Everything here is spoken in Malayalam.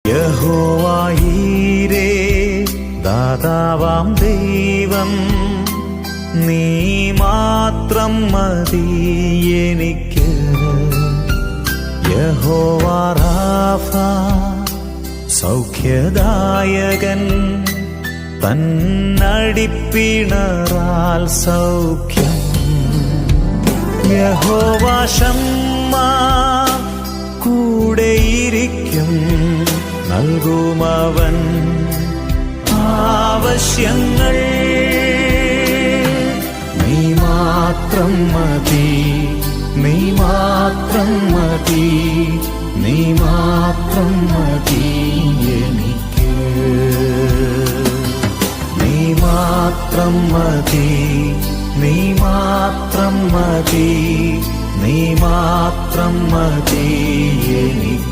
യഹോവയീരേ ദാതാവാം ദൈവം, നീ മാത്രം മതി എനിക്ക്. യഹോവ റാഫ സൗഖ്യദായകൻ, തന്നടിപ്പിണറാൽ സൗഖ്യം. യഹോവ ശമ്മ കൂടെയിരിക്കും, നൽകുമവൻ ആവശ്യങ്ങൾ. നീ മാത്രം മതി, നീ മാത്രം മതി, നീ മാത്രം മതി എനിക്ക്. നീ മാത്രം മതി, നീ മാത്രം മതി, നീ മാത്രം മതി എനിക്ക്.